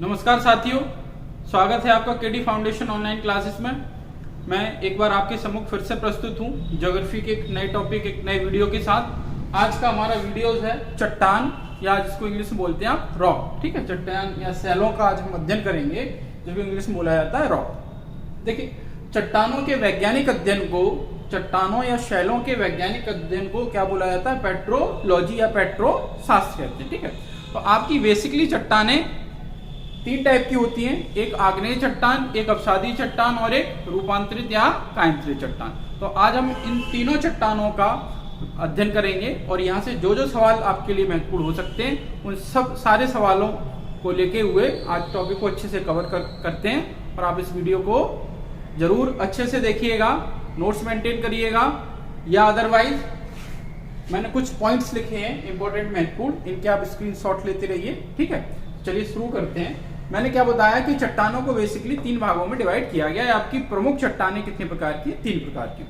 नमस्कार साथियों, स्वागत है आपका केडी फाउंडेशन ऑनलाइन क्लासेस में। मैं एक बार आपके सम्मुख फिर से प्रस्तुत हूँ ज्योग्राफी के एक नए टॉपिक, एक नए वीडियो के साथ। आज का हमारा वीडियो है चट्टान, या जिसको इंग्लिश में बोलते हैं आप रॉक। ठीक है, चट्टान या सैलों का आज हम अध्ययन करेंगे, जिसको इंग्लिश में बोला जाता है रॉक। देखिए, चट्टानों के वैज्ञानिक अध्ययन को, चट्टानों या शैलों के वैज्ञानिक अध्ययन को क्या बोला जाता है? पेट्रोलॉजी या पेट्रोशास्त्र कहते हैं। ठीक है, तो आपकी बेसिकली चट्टानें तीन टाइप की होती हैं, एक आग्नेय चट्टान, एक अवसादी चट्टान और एक रूपांतरित या कायांतरित चट्टान। तो आज हम इन तीनों चट्टानों का अध्ययन करेंगे और यहाँ से जो जो सवाल आपके लिए महत्वपूर्ण हो सकते हैं, उन सब सारे सवालों को लेके हुए आज टॉपिक को अच्छे से कवर करते हैं। और आप इस वीडियो को जरूर अच्छे से देखिएगा, नोट्स मेंटेन करिएगा, या अदरवाइज मैंने कुछ पॉइंट्स लिखे हैं इंपॉर्टेंट, महत्वपूर्ण, इनके आप स्क्रीनशॉट लेते रहिए। ठीक है, चलिए शुरू करते हैं। मैंने क्या बताया कि चट्टानों को बेसिकली तीन भागों में डिवाइड किया गया है। आपकी प्रमुख चट्टानें कितने प्रकार की? तीन प्रकार की,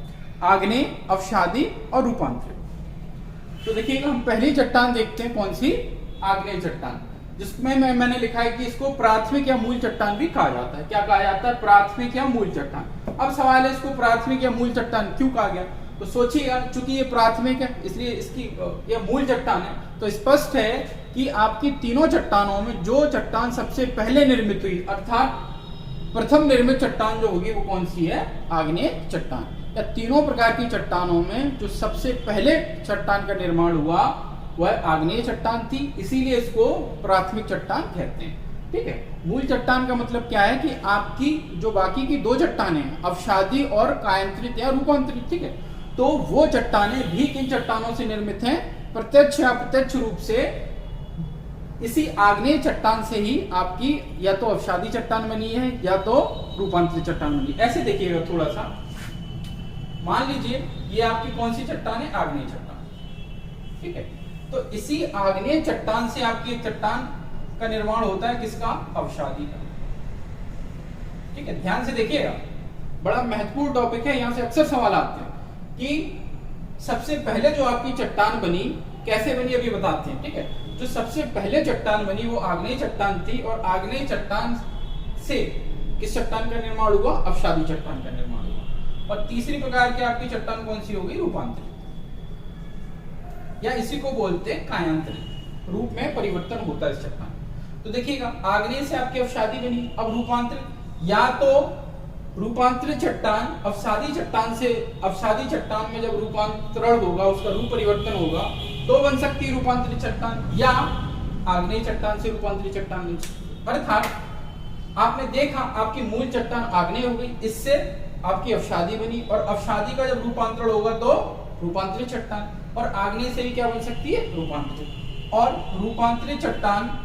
आग्नेय, अवसादी और रूपांतरित। तो देखिएगा, हम पहली चट्टान देखते हैं, कौन सी? आग्नेय चट्टान, जिसमें मैंने लिखा है कि इसको प्राथमिक या मूल चट्टान भी कहा जाता है। क्या कहा जाता है? प्राथमिक या मूल चट्टान। अब सवाल है, इसको प्राथमिक या मूल चट्टान क्यों कहा गया? तो सोचिएगा, चूंकि ये प्राथमिक है इसलिए इसकी ये मूल चट्टान है, तो स्पष्ट है कि आपकी तीनों चट्टानों में जो चट्टान सबसे पहले निर्मित हुई, अर्थात प्रथम निर्मित चट्टान जो होगी वो कौन सी है? आग्नेय चट्टान। या तीनों प्रकार की चट्टानों में जो सबसे पहले चट्टान का निर्माण हुआ वह आग्नेय चट्टान थी, इसीलिए इसको प्राथमिक चट्टान कहते हैं। ठीक है, मूल चट्टान का मतलब क्या है कि आपकी जो बाकी की दो चट्टानें हैं, अवसादी और कायांतरित या रूपांतरित, ठीक है, तो वो चट्टानें भी किन चट्टानों से निर्मित हैं? प्रत्यक्ष या अप्रत्यक्ष रूप से इसी आग्नेय चट्टान से ही आपकी या तो अवसादी चट्टान बनी है या तो रूपांतरित चट्टान बनी। ऐसे देखिएगा थोड़ा सा, मान लीजिए ये आपकी कौन सी चट्टान है? आग्नेय चट्टान। ठीक है, तो इसी आग्नेय चट्टान से आपकी चट्टान का निर्माण होता है, किसका? अवसादी का। ठीक है, ध्यान से देखिएगा, बड़ा महत्वपूर्ण टॉपिक है, यहां से अक्सर सवाल आते हैं कि सबसे पहले जो आपकी चट्टान बनी कैसे बनी, अभी बताते हैं। ठीक है, जो सबसे पहले चट्टान बनी वो आग्नेय चट्टान थी, और आग्नेय चट्टान से किस चट्टान का निर्माण हुआ? अवसादी चट्टान का निर्माण हुआ। और तीसरी प्रकार की आपकी चट्टान कौन सी होगी? रूपांतरित, या इसी को बोलते हैं कायांतरित, रूप में परिवर्तन होता है इस चट्टान। तो देखिएगा, आग्नेय से आपकी अवसादी बनी, अब रूपांतरित, या तो रूपांतरित चट्टान अवसादी चट्टान से, अवसादी चट्टान में जब रूपांतरण होगा, उसका रूप परिवर्तन होगा, तो बन सकती है रूपांतरित चट्टान, या आग्नेय चट्टान से रूपांतरित चट्टान बन सकती। अर्थात आपने देखा, आपकी मूल चट्टान आग्नेय हो गई, इससे आपकी अवसादी बनी, और अवसादी का जब रूपांतरण होगा तो रूपांतरित चट्टान, और आग्नेय से भी क्या बन सकती है? रूपांतरित। और रूपांतरित चट्टान,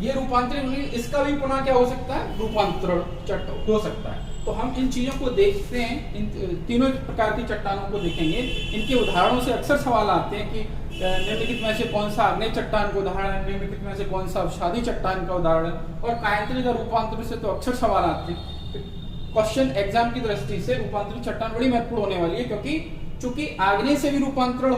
ये रूपांतरित हुई, इसका भी पुनः क्या हो सकता है? रूपांतरण चट्टान हो सकता है। तो हम इन चीजों को देखते हैं, इन तीनों प्रकार की चट्टानों को देखेंगे। इनके उदाहरणों से अक्सर सवाल आते हैं कि निम्नलिखित में से कौन सा आग्नेय चट्टान का उदाहरण है, निम्नलिखित में से कौन सा अवसादी चट्टान का उदाहरण है। और कायांतरित और रूपांतरित से तो अक्सर सवाल आते हैं। क्वेश्चन एग्जाम की दृष्टि से रूपांतरित चट्टान बड़ी महत्वपूर्ण होने वाली है, क्योंकि चूंकि आग्नेय से भी रूपांतरण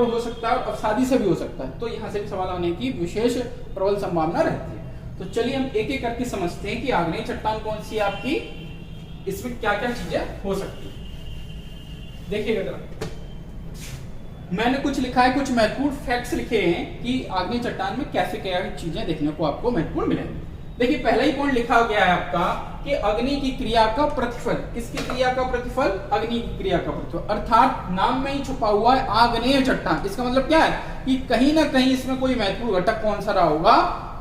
हो सकता है और अवसादी से भी हो सकता है, तो यहाँ से भी सवाल आने की विशेष प्रबल संभावना रहती है। तो चलिए हम एक एक करके समझते हैं कि आग्नेय चट्टान कौन सी है आपकी, इसमें क्या क्या चीजें हो सकती है। देखिएगा जरा, मैंने कुछ लिखा है, कुछ महत्वपूर्ण फैक्ट्स लिखे हैं कि आग्नेय चट्टान में कैसे क्या चीजें देखने को आपको महत्वपूर्ण मिलेंगी। देखिए, पहला ही पॉइंट लिखा गया है आपका कि अग्नि की क्रिया का प्रतिफल। किसकी क्रिया का प्रतिफल? अग्नि की क्रिया का प्रतिफल। अर्थात नाम में ही छुपा हुआ है आग्नेय चट्टान। इसका मतलब क्या है कि कहीं ना कहीं इसमें कोई महत्वपूर्ण घटक कौन सा रहा होगा?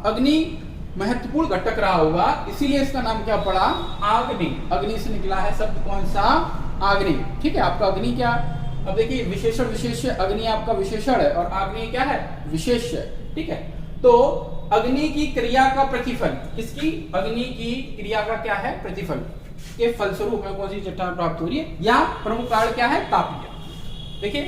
अग्नि महत्वपूर्ण घटक रहा होगा, इसीलिए इसका नाम क्या पड़ा? आग्नेय। अग्नि से निकला है शब्द कौन सा? आग्नेय। ठीक है, आपका अग्नि क्या? अब देखिए, विशेषण विशेष्य, अग्नि आपका विशेषण है और आग्नेय क्या है? विशेष्य। ठीक है, तो अग्नि की क्रिया का प्रतिफल, किसकी? अग्नि की क्रिया का क्या है? प्रतिफल के फलस्वरूप में कौन सी चट्टान प्राप्त हो रही है, या प्रमुख कारण क्या है? तापीय। देखिए,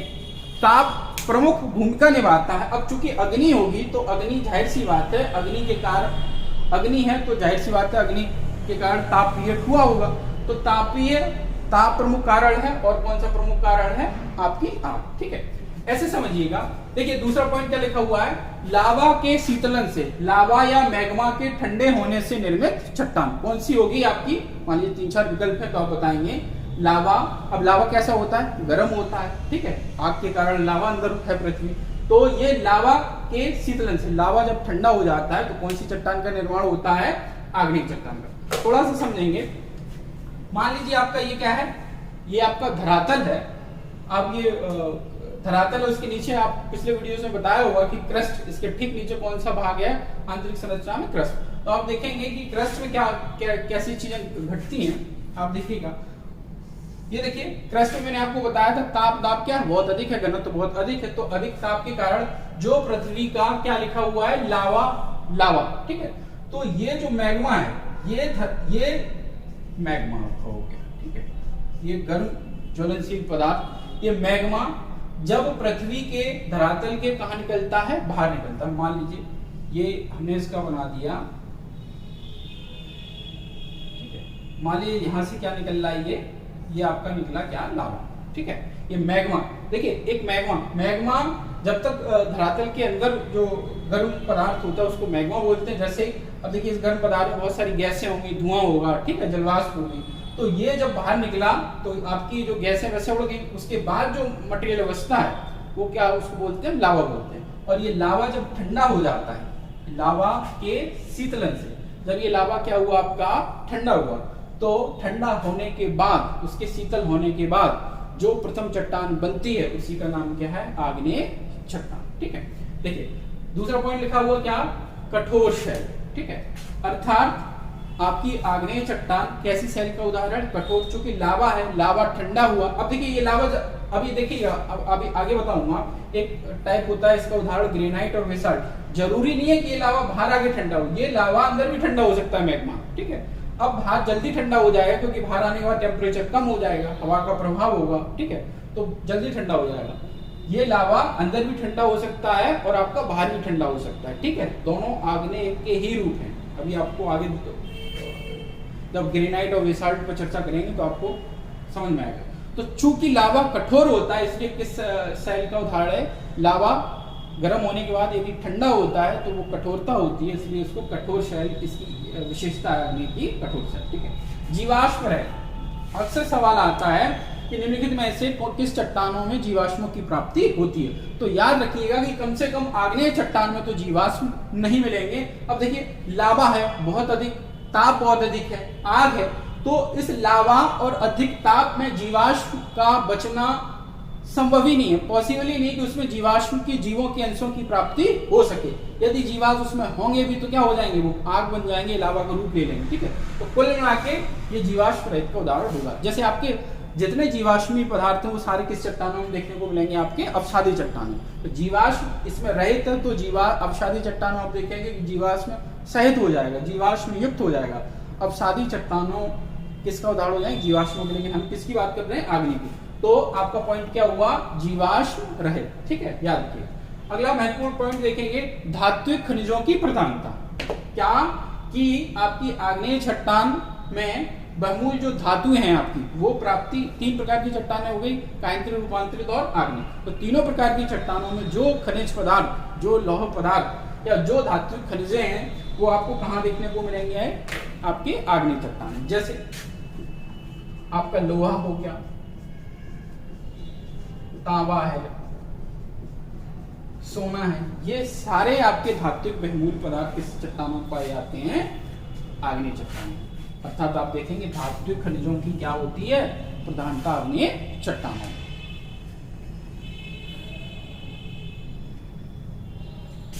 ताप प्रमुख भूमिका निभाता है। अब चूंकि अग्नि होगी तो अग्नि, जाहिर सी बात है, अग्नि के कारण, अग्नि है तो जाहिर सी बात है अग्नि के कारण तापीय हुआ होगा। तो ताप प्रमुख कारण है, और कौन सा प्रमुख कारण है? आपकी आग। ठीक है, ऐसे समझिएगा। देखिए, दूसरा पॉइंट क्या लिखा हुआ है लावा के शीतलन से, लावा या मैग्मा के ठंडे होने से निर्मित चट्टान कौन सी होगी आपकी? मान लीजिए 3-4 विकल्प है तो आप बताएंगे लावा। अब लावा कैसा होता है? गर्म होता है, ठीक है, आग के कारण लावा अंदर है पृथ्वी, तो ये लावा के शीतलन से, लावा जब ठंडा हो जाता है तो कौन सी चट्टान का निर्माण होता है? आग्नेय चट्टान का। थोड़ा सा समझेंगे। मान लीजिए आपका ये क्या है? ये आपका धरातल है। आप ये धरातल, उसके नीचे आप पिछले वीडियो में बताया होगा कि क्रस्ट, इसके ठीक नीचे कौन सा भाग है आंतरिक संरचना में? क्रस्ट। तो आप देखेंगे कि क्रस्ट में क्या कैसी चीजें घटती हैं, आप देखिएगा। ये देखिए क्रस्ट में मैंने आपको बताया था ताप क्या बहुत अधिक है, घनत्व तो बहुत अधिक है, तो अधिक ताप के कारण जो पृथ्वी का क्या लिखा हुआ है? लावा, ठीक है। तो ये जो मैग्मा है, ये मैग्मा हो गया, ठीक है, ये गर्म ज्वलनशील पदार्थ, ये मैग्मा जब पृथ्वी के धरातल के कहा निकलता है? बाहर निकलता है। मान लीजिए ये हमने इसका बना दिया, ठीक है, मान लीजिए यहां से क्या निकल रहा है? ये आपका निकला क्या? लावा, ठीक है। ये मैग्मा, देखिए एक मैग्मा जब तक धरातल के अंदर जो गर्म पदार्थ होता है उसको मैग्मा बोलते हैं। जैसे अब देखिए इस गर्म पदार्थ में बहुत सारी गैसें होंगी, धुआं होगा, ठीक है, जलवाष्प होगी, तो ये जब बाहर निकला तो आपकी जो गैसें वैसे उड़ गई, उसके बाद जो मटेरियल बचता है वो क्या, उसको बोलते हैं? लावा बोलते हैं। और ये लावा जब ठंडा हो जाता है, लावा के शीतलन से, जब ये लावा क्या हुआ आपका? ठंडा हुआ, तो ठंडा होने के बाद, उसके शीतल होने के बाद जो प्रथम चट्टान बनती है उसी का नाम क्या है? आग्नेय चट्टान, ठीक है। देखिए दूसरा पॉइंट लिखा हुआ क्या? कठोर शैल, ठीक है। अर्थात आपकी आग्नेय चट्टान कैसी शैल का उदाहरण? कठोर, चूंकि लावा है, लावा ठंडा हुआ। अब देखिए ये लावा, अभी देखिएगा, अब अभी आगे बताऊंगा, एक टाइप होता है इसका उदाहरण ग्रेनाइट और बेसाल्ट। जरूरी नहीं है कि ये लावा बाहर आगे ठंडा हो, ये लावा अंदर भी ठंडा हो सकता है, मैग्मा, ठीक है। अब बाहर जल्दी ठंडा हो जाएगा क्योंकि बाहर आने के बाद टेम्परेचर कम हो जाएगा, हवा का प्रभाव होगा, ठीक है, तो जल्दी ठंडा हो जाएगा। ये लावा अंदर भी ठंडा हो सकता है और आपका बाहर भी ठंडा हो सकता है, ठीक है। दोनों आग्नेय के ही रूप हैं। अभी आपको आगे जब ग्रेनाइट और बेसाल्ट पर चर्चा करेंगे तो आपको समझ में आएगा। तो चूंकि लावा कठोर होता है, इसलिए किस शैल का उदाहरण है? लावा गर्म होने के बाद यदि ठंडा होता है तो वो कठोरता होती है, इसलिए उसको कठोर शैल, इसकी विशेषता है कि कठोर शैल, ठीक है। जीवाश्म है, अक्सर सवाल आता है कि निम्नलिखित में से किस चट्टानों में जीवाश्मों की प्राप्ति होती है? तो याद रखिएगा कि कम से कम आग्नेय चट्टान में तो जीवाश्म नहीं मिलेंगे। अब देखिए लावा है, बहुत अधिक ताप, बहुत अधिक है, आग है, तो इस लावा और अधिक ताप में जीवाश्म का बचना संभव ही नहीं है, पॉसिबल ही नहीं कि उसमें जीवाश्म की, जीवों के अंशों की प्राप्ति हो सके। यदि जीवाश्म उसमें होंगे भी तो क्या हो जाएंगे? वो आग बन जाएंगे, लावा का रूप ले लेंगे, ठीक है। तो कुल मिला के ये जीवाश्म रहित का उदाहरण होगा। जैसे आपके जितने जीवाश्मी पदार्थ हैं वो सारे किस चट्टानों में देखने को मिलेंगे? आपके अवसादी चट्टानों। तो जीवाश्म इसमें रहित है तो अवसादी चट्टानों आप देखेंगे कि जीवाश्म सहित हो जाएगा, जीवाश्म युक्त हो जाएगा। अवसादी चट्टानों किसका उदाहरण हो जाएंगे? जीवाश्मों के, लेकिन हम किसकी बात कर रहे हैं? आग्नेय की। तो आपका पॉइंट क्या हुआ? जीवाश्म रहित, ठीक है, याद रखिए। अगला महत्वपूर्ण पॉइंट देखेंगे, धात्विक खनिजों की प्रधानता। क्या कि आपकी आग्नेय चट्टान में बहुमूल जो धातु हैं आपकी, वो प्राप्ति 3 प्रकार की चट्टानें हो गई, कायांतरित, रूपांतरित और आग्नेय। तो तीनों प्रकार की चट्टानों में जो खनिज पदार्थ, जो लौह पदार्थ या जो धात्विक खनिजें हैं वो आपको कहाँ देखने को मिलेंगे? आपकी आग्नेय चट्टान। जैसे आपका लोहा हो गया, तांबा है, सोना है, ये सारे आपके धात्विक बहुमूल पदार्थ किस चट्टानों में पाए जाते हैं? आग्नेय चट्टानों। अर्थात आप देखेंगे धात्विक खनिजों की क्या होती है? प्रधानता आग्नेय चट्टानों।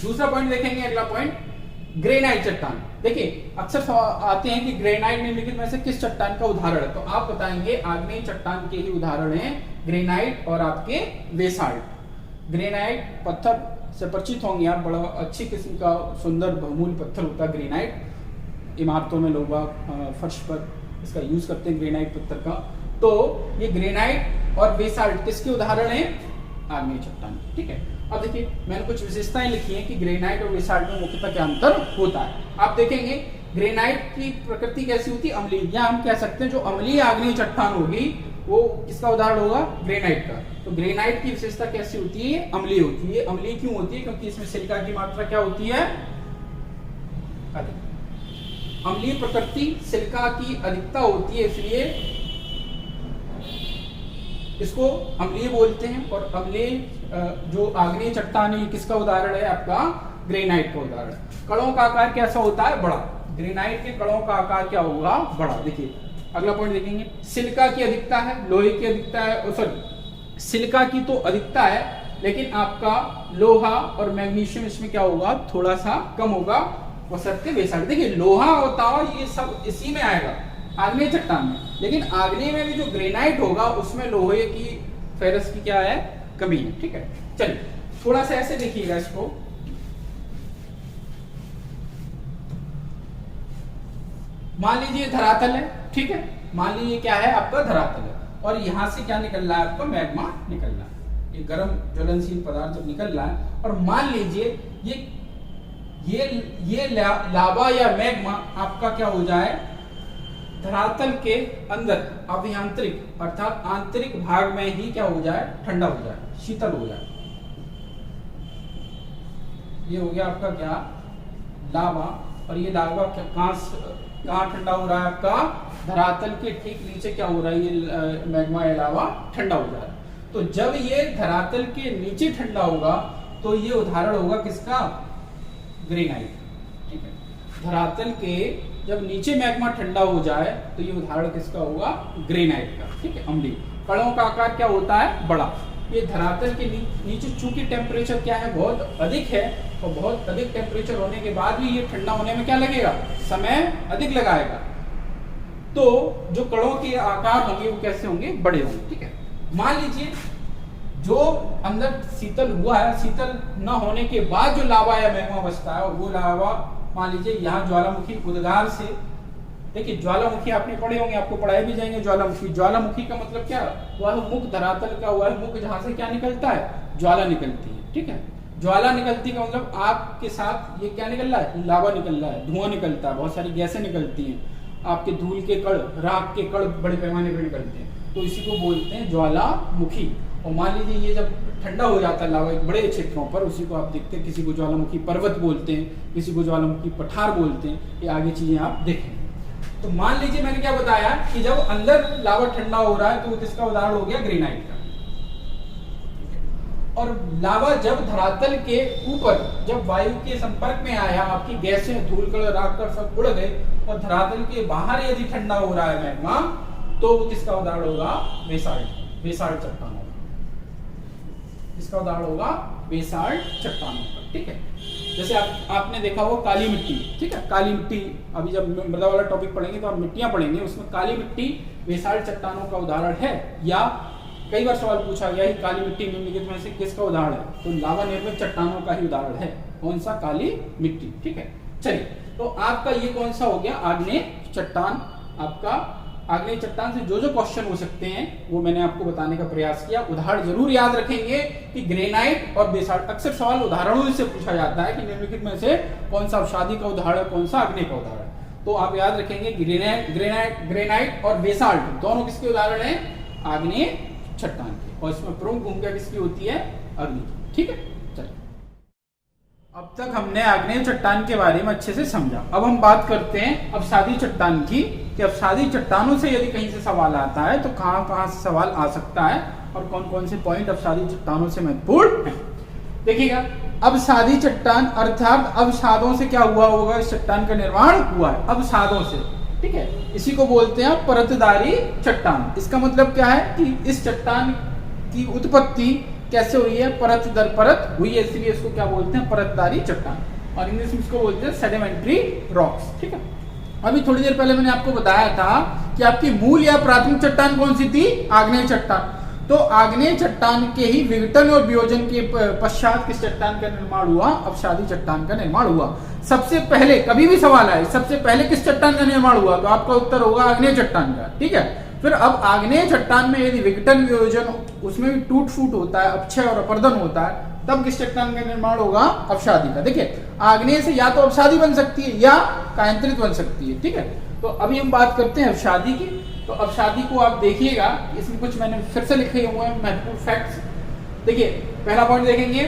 दूसरा पॉइंट देखेंगे, अगला पॉइंट ग्रेनाइट चट्टान। देखिए अक्सर आते हैं कि ग्रेनाइट निम्नलिखित में से किस चट्टान का उदाहरण है? तो आप बताएंगे आग्नेय चट्टान के ही उदाहरण हैं ग्रेनाइट और आपके बेसाल्ट। ग्रेनाइट पत्थर से परिचित होंगे आप, बड़ा अच्छी किस्म का सुंदर बहुमूल पत्थर होता है ग्रेनाइट। इमारतों में लोग फर्श पर इसका यूज करते हैं ग्रेनाइट पत्थर का। तो ये ग्रेनाइट और बेसाल्ट किसके उदाहरण हैं? आग्नेय चट्टान, ठीक है। अब देखिए मैंने कुछ विशेषताएं लिखी हैं कि ग्रेनाइट और बेसाल्ट में मुख्यतः क्या अंतर होता है। आप देखेंगे ग्रेनाइट की प्रकृति कैसी होती है? अम्लीय, या हम कह सकते हैं जो अम्लीय आग्नेय चट्टान होगी वो किसका उदाहरण होगा? ग्रेनाइट का। तो ग्रेनाइट की विशेषता कैसी होती है? अम्लीय होती है। अम्लीय क्यों होती है? क्योंकि इसमें सिलिका की मात्रा क्या होती है? अधिक। अम्लीय प्रकृति सिलिका की अधिकता होती है, इसलिए इसको अम्लीय बोलते हैं। और अम्लीय जो आग्नेय चट्टान है, किसका उदाहरण है? आपका ग्रेनाइट का उदाहरण। कणों का आकार कैसा होता है? बड़ा। ग्रेनाइट के कणों का आकार क्या होगा? बड़ा। देखिए अगला पॉइंट देखेंगे, सिलिका की अधिकता है, लोहे की अधिकता है, सॉरी सिलिका की तो अधिकता है, लेकिन आपका लोहा और मैग्नीशियम इसमें क्या होगा? थोड़ा सा कम होगा। बशर्ते बेसाल्ट। देखिए लोहा होता है ये सब इसी में आएगा, आग्नेय चट्टान में, लेकिन आग्नेय में भी जो ग्रेनाइट होगा उसमें लोहे की, फेरस की क्या है? कमी है। ठीक है, चलिए थोड़ा सा ऐसे देखिएगा इसको। मान लीजिए धरातल है, ठीक है, मान लीजिए क्या है? आपका धरातल है, और यहां से क्या निकल रहा है? आपका मैग्मा निकल रहा है। ये गर्म ज्वलनशील पदार्थ जब निकल रहा है, और मान लीजिए ये लावा या मैग्मा आपका क्या हो जाए? धरातल के अंदर अभियांत्रिक अर्थात आंतरिक भाग में ही क्या हो जाए? ठंडा हो जाए, शीतल हो जाए। ये हो गया आपका क्या? लावा। और ये लावा कहां ठंडा हो रहा है? आपका धरातल के ठीक नीचे क्या हो रहा है? ये मैग्मा या लावा ठंडा हो जा रहा है। तो जब ये धरातल के नीचे ठंडा होगा तो ये उदाहरण होगा किसका? ग्रेनाइट। ठीक है, धरातल के जब नीचे मैग्मा ठंडा हो जाए तो ये उदाहरण किसका होगा? ग्रेनाइट का। ठीक है, अम्लीय। कणों का आकार क्या होता है? बड़ा। ये धरातल के नीचे चूंकि टेम्परेचर क्या है? बहुत अधिक है, और बहुत अधिक टेम्परेचर होने के बाद भी ये ठंडा होने में क्या लगेगा? समय अधिक लगाएगा। तो जो कणों के आकार होंगे वो कैसे होंगे? बड़े होंगे। ठीक है, मान लीजिए जो अंदर शीतल हुआ है, शीतल न होने के बाद जो लावा या मैग्मा बचता है, वो लावा मान लीजिए यहाँ ज्वालामुखी उद्गार से, देखिए ज्वालामुखी आपने पढ़े होंगे, आपको पढ़ाए भी जाएंगे ज्वालामुखी। ज्वालामुखी का मतलब क्या? वह मुख धरातल का, वह मुख जहां से क्या निकलता है? ज्वाला निकलती है। ठीक है, ज्वाला निकलती का मतलब आपके साथ ये क्या निकल रहा है? लावा निकल रहा है, धुआं निकलता है, बहुत सारी गैसें निकलती हैं, आपके धूल के कण, राख के कण बड़े पैमाने पर निकलते हैं, तो इसी को बोलते हैं ज्वालामुखी। और मान लीजिए ये जब ठंडा हो जाता है लावा एक बड़े क्षेत्रों पर, उसी को आप देखते हैं, किसी को ज्वालामुखी पर्वत बोलते हैं, किसी को ज्वालामुखी पठार बोलते हैं, ये आगे चीजें आप देखें। तो मान लीजिए मैंने क्या बताया कि जब अंदर लावा ठंडा हो रहा है तो किसका उदाहरण हो गया? ग्रेनाइट का। और लावा जब धरातल के ऊपर, जब वायु के संपर्क में आया, आपकी गैसें, धूलकण, राखकण सब उड़ गए, और धरातल के बाहर यदि ठंडा हो रहा है मैग्मा, तो वो किसका उदाहरण होगा? बेसाल्ट। बेसाल्ट चट्टानों। इसका उदाहरण होगा बेसाल्ट चट्टानों का। ठीक है, जैसे आपने देखा होगा काली मिट्टी। ठीक है, काली मिट्टी, अभी जब मृदा वाला टॉपिक पढ़ेंगे तो आप मिट्टियां पढ़ेंगे, उसमें काली मिट्टी बेसाल्ट चट्टानों का उदाहरण है। या कई बार सवाल पूछा गया है काली मिट्टी निम्नलिखित में से किसका उदाहरण है? तो लावा निर्मित चट्टानों का ही उदाहरण है। कौन सा? काली मिट्टी। ठीक है, चलिए तो आपका ये कौन सा हो गया? आग्नेय चट्टान। आपका आग्नेय चट्टान से जो जो क्वेश्चन हो सकते हैं वो मैंने आपको बताने का प्रयास किया। उदाहरण जरूर याद रखेंगे कि ग्रेनाइट और बेसाल्ट, अक्सर सवाल उदाहरणों से पूछा जाता है कि निम्नलिखित में से कौन सा अवसादी का उदाहरण, कौन सा आग्नेय का उदाहरण। तो आप याद रखेंगे कि ग्रेनाइट और बेसाल्ट दोनों किसके उदाहरण है? आग्नेय चट्टान के। और इसमें प्रमुख भूमिका किसकी होती है? अग्नि की। ठीक है, अब तक हमने आग्नेय चट्टान के बारे में अच्छे से समझा। अब हम बात करते हैं अवसादी चट्टान की, कि अवसादी चट्टानों से यदि कहीं से सवाल आता है तो कहां से सवाल आ सकता है, और कौन कौन से पॉइंट अवसादी चट्टानों से महत्वपूर्ण है। देखिएगा, अवसादी चट्टान अर्थात अवसादों से क्या हुआ होगा? इस चट्टान का निर्माण हुआ है अवसादों से। ठीक है, इसी को बोलते हैं परतदारी चट्टान। इसका मतलब क्या है कि इस चट्टान की उत्पत्ति कैसे हुई है? परत दर परत हुई है, इसलिए इसको क्या बोलते हैं? परतदारी चट्टान। और इंग्लिश में इसको बोलते हैं सेडिमेंट्री रॉक्स। ठीक है, अभी थोड़ी देर पहले मैंने आपको बताया था कि आपकी मूल या प्राथमिक चट्टान कौन सी थी? आग्नेय चट्टान। तो आग्नेय चट्टान के ही विघटन और वियोजन के पश्चात किस चट्टान का निर्माण हुआ? अवसादी चट्टान का निर्माण हुआ। सबसे पहले, कभी भी सवाल आए, सबसे पहले किस चट्टान का निर्माण हुआ? तो आपका उत्तर होगा आग्नेय चट्टान का। ठीक है, फिर अब आग्नेय चट्टान में यदि विघटन वियोजन, उसमें भी टूट फूट होता है, अपक्षय और अपर्दन होता है, तब किस चट्टान का निर्माण होगा? अवसादी का। देखिए, आग्नेय से या तो अवसादी बन सकती है या कायांतरित बन सकती है। ठीक है, तो अभी हम बात करते हैं अवसादी की। तो तो अवसादी को आप देखिएगा, इसमें कुछ मैंने फिर से लिखे हुए हैं महत्वपूर्ण फैक्ट्स। देखिए पहला पॉइंट देखेंगे,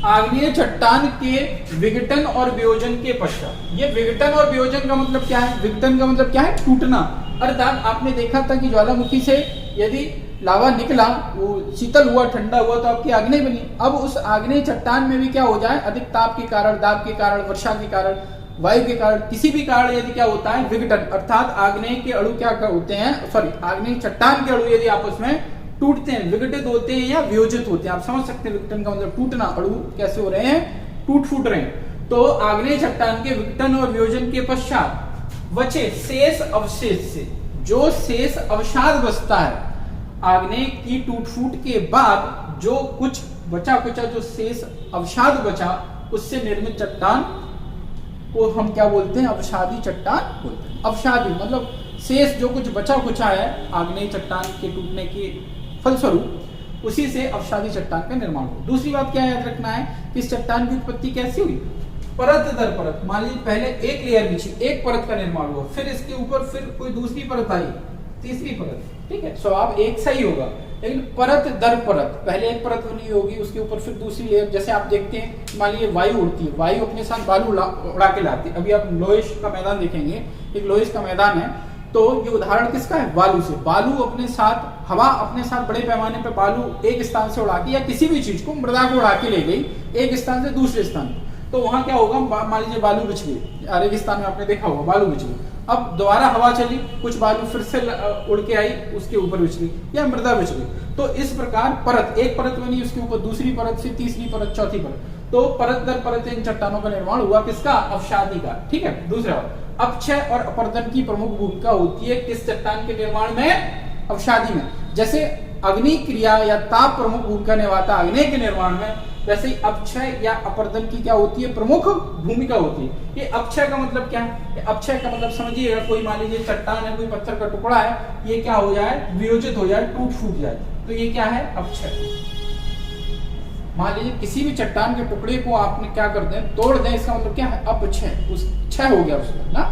आग्नेय चट्टान के विघटन और वियोजन के पश्चात। ये विघटन और वियोजन का मतलब क्या है? विघटन का मतलब क्या है? टूटना। अर्थात आपने देखा था कि ज्वालामुखी से यदि लावा निकला, वो शीतल हुआ, ठंडा हुआ, तो आपकी आग्नेय बनी। अब उस आग्नेय चट्टान में भी क्या हो जाए, अधिक ताप के कारण, दाब के कारण, वर्षा के कारण, वायु के कारण, किसी भी कारण यदि क्या होता है, विघटन, अर्थात आग्नेय के अणु क्या होते हैं, आग्नेय चट्टान के अणु यदि आपस में टूटते हैं, विघटित होते हैं या वियोजित होते हैं, आप समझ सकते हैं विघटन का मतलब टूटना, अणु कैसे हो रहे हैं, टूट फूट रहे हैं। तो आग्नेय चट्टान के विघटन और वियोजन के पश्चात बचे शेष अवशेष से, जो शेष अवसाद बचता है आग्नेय की टूट फूट के बाद, जो कुछ बचा कुचा जो शेष अवसाद बचा, उससे निर्मित चट्टान को हम क्या बोलते हैं, अवसादी चट्टान बोलते हैं। अवसादी मतलब शेष जो कुछ बचा कुचा है आग्नेय चट्टान के टूटने के फलस्वरूप, उसी से अवसादी चट्टान का निर्माण हो। दूसरी बात क्या याद रखना है कि इस चट्टान की उत्पत्ति कैसी हुई, परत दर परत। मान लीजिए पहले एक लेयर बिछी, एक परत का निर्माण हुआ, फिर इसके ऊपर फिर कोई दूसरी परत आई, तीसरी परत, ठीक है, स्वभाव एक सा ही होगा, लेकिन परत दर परत, पहले एक परत बनी होगी, उसके ऊपर फिर दूसरी लेयर। जैसे आप देखते हैं, मान लीजिए वायु उड़ती है, वायु अपने साथ बालू उड़ा के लाती है। अभी आप लोहेश का मैदान देखेंगे, एक लोहेश का मैदान है, तो ये उदाहरण किसका है, बालू से। बालू अपने साथ, हवा अपने साथ बड़े पैमाने पर बालू एक स्थान से उड़ा के, या किसी भी चीज को, मृदा को उड़ा के ले गई एक स्थान से दूसरे स्थान, तो वहां क्या होगा, मान लीजिए बालू बिछ गई, रेगिस्तान में आपने देखा होगा बालू बिछ गई, अब दोबारा हवा चली, कुछ बालू फिर से उड़ के आई, उसके ऊपर बिछ गई या मृदा बिछ गई। तो इस प्रकार परत, एक परत बनी, उसके ऊपर दूसरी परत, से तीसरी परत, चौथी परत, तो परत दर परत इन चट्टानों का निर्माण हुआ, किसका, अवसादी का। ठीक है। दूसरा, अपक्षय और अपरदन की प्रमुख भूमिका होती है किस चट्टान के निर्माण में, अवसादी में। जैसे अग्नि क्रिया या ताप प्रमुख भूमिका निभाता आग्नेय के निर्माण में, वैसे ही अपक्षय या अपरदन की क्या होती है, प्रमुख भूमिका होती है। ये अपक्षय का मतलब क्या है, अपक्षय का मतलब समझिएगा, कोई मान लीजिए चट्टान है, कोई पत्थर का टुकड़ा है, ये क्या हो जाए, वियोजित हो जाए, टूट फूट जाए, तो ये क्या है, अपक्षय। मान लीजिए किसी भी चट्टान के टुकड़े को आपने क्या कर दें, तोड़ दें, इसका मतलब क्या है, अपक्षय, उस क्षय हो गया उसका ना।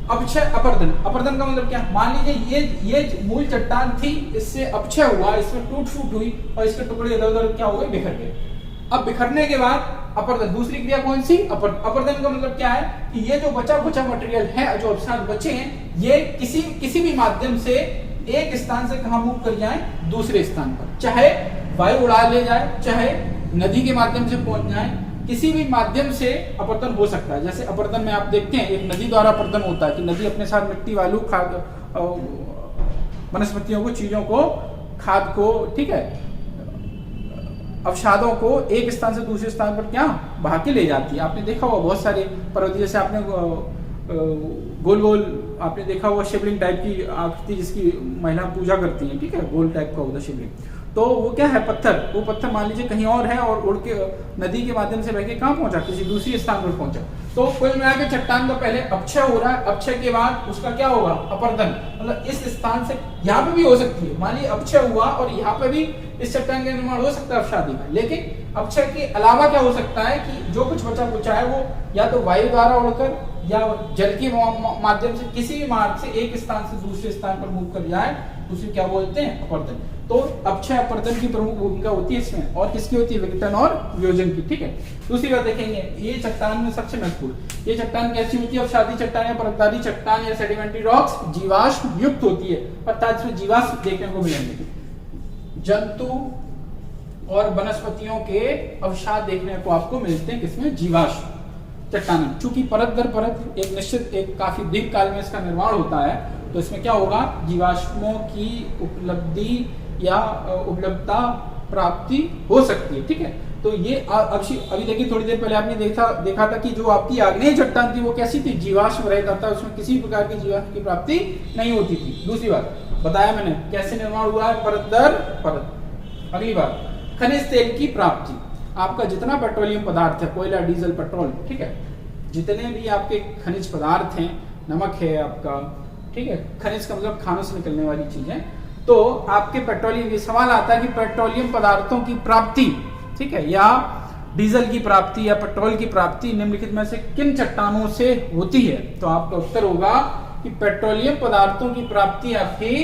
अपक्षय, अपरदन, अपरदन का मतलब क्या, मान लीजिए ये मूल चट्टान थी, इससे अपक्षय हुआ, इसमें टूट फूट हुई और इसके टुकड़े इधर उधर क्या हुए, बिखर गए। अब बिखरने के बाद अपरदन, दूसरी क्रिया कौन सी, अपरदन का मतलब क्या है कि ये जो बचा कुचा मटेरियल है, जो अवसाद बचे हैं, ये किसी भी माध्यम से एक स्थान से कहां मूव कर जाए, दूसरे स्थान पर, चाहे वायु उड़ा ले जाए, चाहे नदी के माध्यम से पहुंच जाए, किसी भी माध्यम से अपरदन हो सकता है। जैसे अपरदन में आप देखते हैं, एक नदी द्वारा अपरदन होता है कि नदी अपने साथ मिट्टी, बालू, खाद, वनस्पतियों को, चीजों को, खाद को, ठीक है, अवसादों को एक स्थान से दूसरे स्थान पर क्या बहा के ले जाती है। आपने देखा हुआ बहुत सारे पर्वत, जैसे आपने गोल गोल आपने देखा हुआ शिवलिंग टाइप की आकृति, जिसकी महिला पूजा करती हैं, ठीक है, गोल टाइप का होता है शिवलिंग, तो वो क्या है, पत्थर, वो पत्थर मान लीजिए कहीं और है और उड़ के नदी के माध्यम से बह के कहाँ पहुंचा, किसी दूसरी स्थान पर पहुंचा। तो कुल मिलाकर चट्टान का पहले अपक्षय हो रहा है, अपक्षय के बाद उसका क्या होगा, अपरदन, मतलब इस स्थान से यहाँ पे भी हो सकती है, मान लीजिए अपक्षय हुआ और यहाँ पे भी इस चट्टान का निर्माण हो सकता है अवसादी का। लेकिन अपक्षय के अलावा क्या हो सकता है कि जो कुछ बचा कुचा है वो या तो वायु द्वारा उड़कर या जल के माध्यम से किसी भी मार्ग से एक स्थान से दूसरे स्थान पर मूव कर जाए, उसे क्या बोलते हैं, अपरदन। तो अपक्षय अपरदन की प्रमुख भूमिका होती है इसमें, और किसकी होती है, विघटन और वियोजन की। ठीक है। दूसरी बात देखेंगे, ये चट्टान में सबसे महत्वपूर्ण, ये चट्टान कैसी होती है, अवसादी चट्टान या परतदारी चट्टान या सेडिमेंट्री रॉक्स जीवाश्म युक्त होती है, अर्थात इसमें जीवाश्म देखने को मिलेंगे, जंतु और वनस्पतियों के अवसाद देखने को आपको मिलते हैं, किसमें, जीवाश्म चट्टान। चूंकि परत दर परत एक निश्चित, एक काफी दीर्घ काल में इसका निर्माण होता है, तो इसमें क्या होगा, जीवाश्मों की उपलब्धि या उपलब्धता प्राप्ति हो सकती है। ठीक है। तो ये अभी देखिए, थोड़ी देर पहले आपने देखा था कि जो आपकी आग्नेय चट्टान थी वो कैसी थी, जीवाश्म रहता था, उसमें किसी प्रकार की जीवाश्म की प्राप्ति नहीं होती थी। दूसरी बात बताया मैंने, कैसे निर्माण हुआ है, परत दर परत। अगली बात, खनिज तेल की प्राप्ति। आपका जितना पेट्रोलियम पदार्थ है, कोयला, डीजल, पेट्रोल, ठीक है, जितने भी आपके खनिज पदार्थ हैं, नमक है आपका, ठीक है, खनिज का मतलब खानों से निकलने वाली चीजें, तो आपके पेट्रोलियम, ये सवाल आता है कि पेट्रोलियम पदार्थों की प्राप्ति, ठीक है, या डीजल की प्राप्ति या पेट्रोल की प्राप्ति निम्नलिखित में से किन चट्टानों से होती है, तो आपका उत्तर होगा कि पेट्रोलियम पदार्थों की प्राप्ति आपकी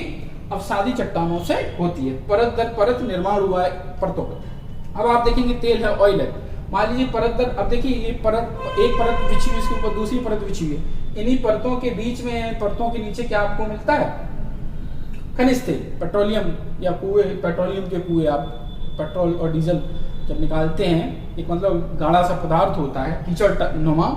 अवसादी चट्टानों से होती है, परत दर परत निर्माण हुआ है परतों का। अब आप देखेंगे तेल है, ऑयल है, मान लीजिए परत दर, अब देखिए ये परत, एक परत बिछी हुई, इसके ऊपर दूसरी परत बिछी हुई है, इन्हीं परतों के बीच में, परतों के नीचे क्या आपको मिलता है? खनिज तेल, पेट्रोलियम या कुएं, पेट्रोलियम के कुएं, आप पेट्रोल और डीजल जब निकालते हैं, एक मतलब गाढ़ा सा पदार्थ होता है कीचड़ नुमा,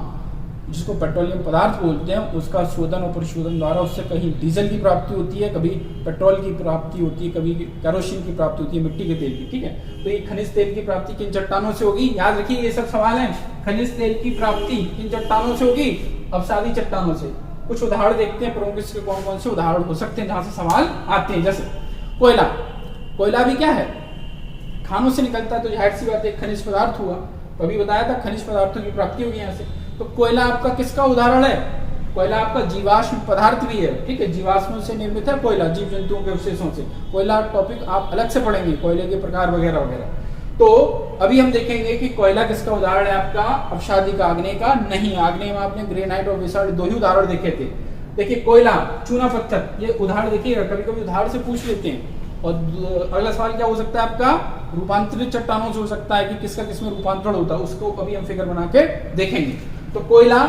जिसको पेट्रोलियम पदार्थ बोलते हैं, उसका शोधन और परिशोधन द्वारा उससे कहीं डीजल की प्राप्ति होती है, कभी पेट्रोल की प्राप्ति होती है, कभी केरोसिन की प्राप्ति होती है, मिट्टी के तेल की। ठीक है, तो ये खनिज तेल की प्राप्ति किन चट्टानों से होगी? याद रखिए ये सब सवाल है। खनिज तेल की प्राप्ति किन चट्टानों से होगी? अवसादी चट्टानों से। कुछ उदाहरण देखते हैं प्रमुख, इसके कौन कौन से उदाहरण हो सकते हैं जहां से सवाल आते हैं। जैसे कोयला, कोयला भी क्या है? खानों से निकलता है, तो जाहिर सी बात है खनिज पदार्थ हुआ, अभी बताया था खनिज पदार्थों की प्राप्ति होगी यहाँ से। तो कोयला आपका किसका उदाहरण है? कोयला आपका जीवाश्म पदार्थ भी है। ठीक है, जीवाश्मों से निर्मित है कोयला, जीव जंतुओं के अवशेषों से। कोयला टॉपिक आप अलग से पढ़ेंगे, कोयले के प्रकार वगैरह वगैरह। तो अभी हम देखेंगे कि कोयला किसका उदाहरण है आपका? अवसादी का, आग्नेय का नहीं। आग्नेय में आपने ग्रेनाइट और बेसाल्ट दो ही उदाहरण देखे थे। देखिए कोयला, चूना पत्थर, ये उदाहरण देखिएगा, कभी कभी उदाहरण से पूछ लेते हैं। और अगला सवाल क्या हो सकता है आपका? रूपांतरित चट्टानों से हो सकता है कि किसका किसमें रूपांतरण होता है, उसको अभी हम फिगर बना के देखेंगे। तो कोयला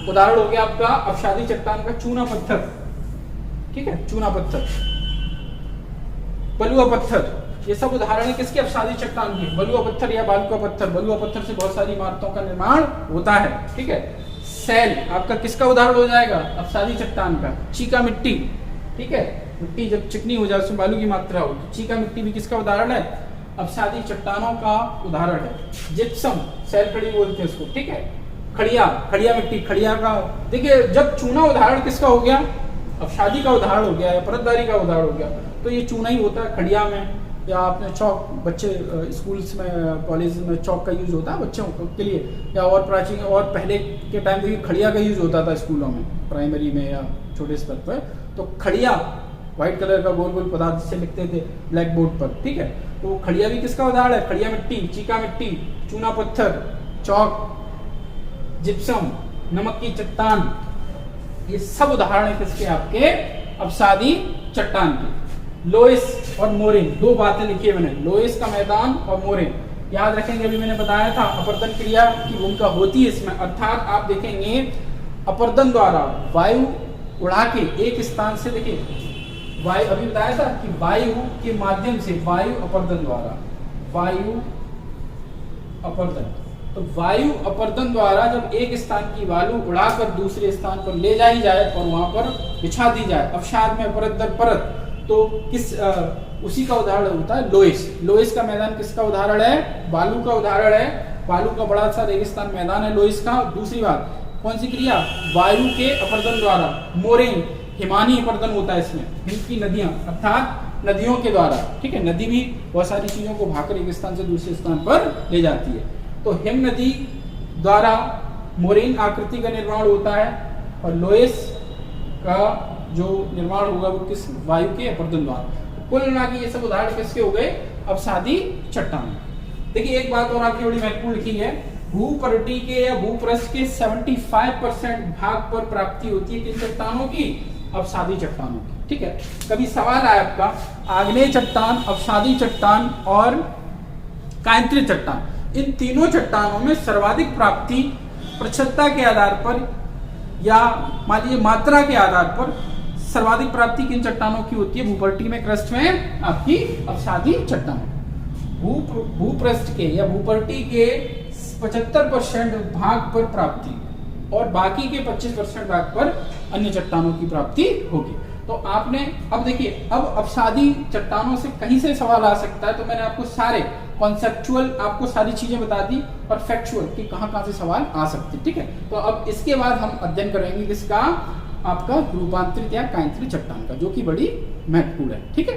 उदाहरण हो गया आपका अवसादी चट्टान का चूना पत्थर। ठीक है, चूना पत्थर, बलुआ पत्थर, ये सब उदाहरण है किसके? अवसादी चट्टान के। बलुआ पत्थर या बालुका पत्थर, बलुआ पत्थर से बहुत सारी इमारतों का निर्माण होता है। ठीक है, सैल आपका किसका उदाहरण हो जाएगा? अवसादी चट्टान का। चीका मिट्टी, ठीक है, मिट्टी जब चिकनी हो जाए उसमें बालू की मात्रा हो, तो चीका मिट्टी भी किसका उदाहरण है? अवसादी चट्टानों का उदाहरण है। जिप्सम, सैल खड़ी बोलते हैं उसको। ठीक है, खड़िया, खड़िया मिट्टी, खड़िया का, देखिए जब चूना उदाहरण किसका हो गया? अवसादी का उदाहरण हो गया या परतदारी का उदाहरण हो गया, तो ये चूना ही होता है खड़िया में। या आपने चौक, बच्चे स्कूल्स में, कॉलेज में चौक का यूज होता है बच्चों के लिए, या और प्राचीन और पहले के टाइम देखिए खड़िया का यूज होता था स्कूलों में, प्राइमरी में या छोटे स्तर पर। तो खड़िया व्हाइट कलर का गोल गोल पदार्थ से लिखते थे ब्लैक बोर्ड पर। ठीक है, तो खड़िया भी किसका उदाहरण है? खड़िया मिट्टी, चीका मिट्टी, चूना पत्थर, चौक, जिप्सम, नमक की चट्टान, ये सब उदाहरण है किसके? आपके अवसादी चट्टान के। लोइस और मोरेन, दो बातें लिखी है मैंने, लोइस का मैदान और मोरेन। याद रखेंगे, अभी मैंने बताया था अपरदन क्रिया की भूमिका होती है इसमें, अर्थात आप देखेंगे अपरदन द्वारा वायु उड़ा के एक स्थान से, देखिए वायु, अभी बताया था कि वायु के माध्यम से, वायु अपरदन द्वारा, वायु अपरदन, तो वायु अपरदन द्वारा जब एक स्थान की वायु उड़ाकर दूसरे स्थान पर ले जाई जाए और वहां पर बिछा दी जाए अवसाद में परत दर परत, तो किस उसी का उदाहरण होता है लोइस। लोइस का मैदान किसका उदाहरण है? बालू का उदाहरण है। बालू का बड़ा सा रेगिस्तान मैदान है लोइस का। दूसरी बात, कौन सी क्रिया? वायु के अपरदन द्वारा। मोरेन, हिमानी अपरदन होता है इसमें, हिम की नदियां अर्थात नदियों के द्वारा। ठीक है, नदी भी बहुत सारी चीजों को भाकर एक स्थान से दूसरे स्थान पर ले जाती है। तो हिम नदी द्वारा मोरेन आकृति का निर्माण होता है, और लोइस का जो निर्माण होगा वो किस? वायु के अपरदन द्वारा। कुल मिला के ये सब उदाहरण किसके हो गए? अवसादी चट्टान। देखिए एक बात और आपकी बड़ी महत्वपूर्ण लिखी है, भूपरटी के या भूपृष्ठ के 75% भाग पर प्राप्ति होती है किन चट्टानों की? अवसादी चट्टानों की। ठीक है, कभी सवाल आया आपका आग्नेय चट्टान, अवसादी चट्टान और कायंत्रित चट्टान, इन तीनों चट्टानों में सर्वाधिक प्राप्ति प्रतिशतता के आधार पर या मान लीजिए मात्रा के आधार पर सर्वाधिक प्राप्ति किन चट्टानों की होती है? भूपट्टी में, क्रस्ट में आपकी अवसादी चट्टान। भूपृष्ठ के या भूपट्टी के 75% भाग पर प्राप्ति और बाकी के 25% भाग पर अन्य चट्टानों की प्राप्ति होगी। तो आपने अब देखिए, अब अवसादी चट्टानों से कहीं से सवाल आ सकता है, तो मैंने आपको सारे कॉन्सेप्चुअल आपको सारी चीजें बता दी और फैक्चुअल कि कहां से सवाल आ सकते हैं। ठीक है, तो अब इसके बाद हम अध्ययन करेंगे किसका? आपका रूपांतरित या कायंत्रित चट्टान का, जो कि बड़ी महत्वपूर्ण है। ठीक है,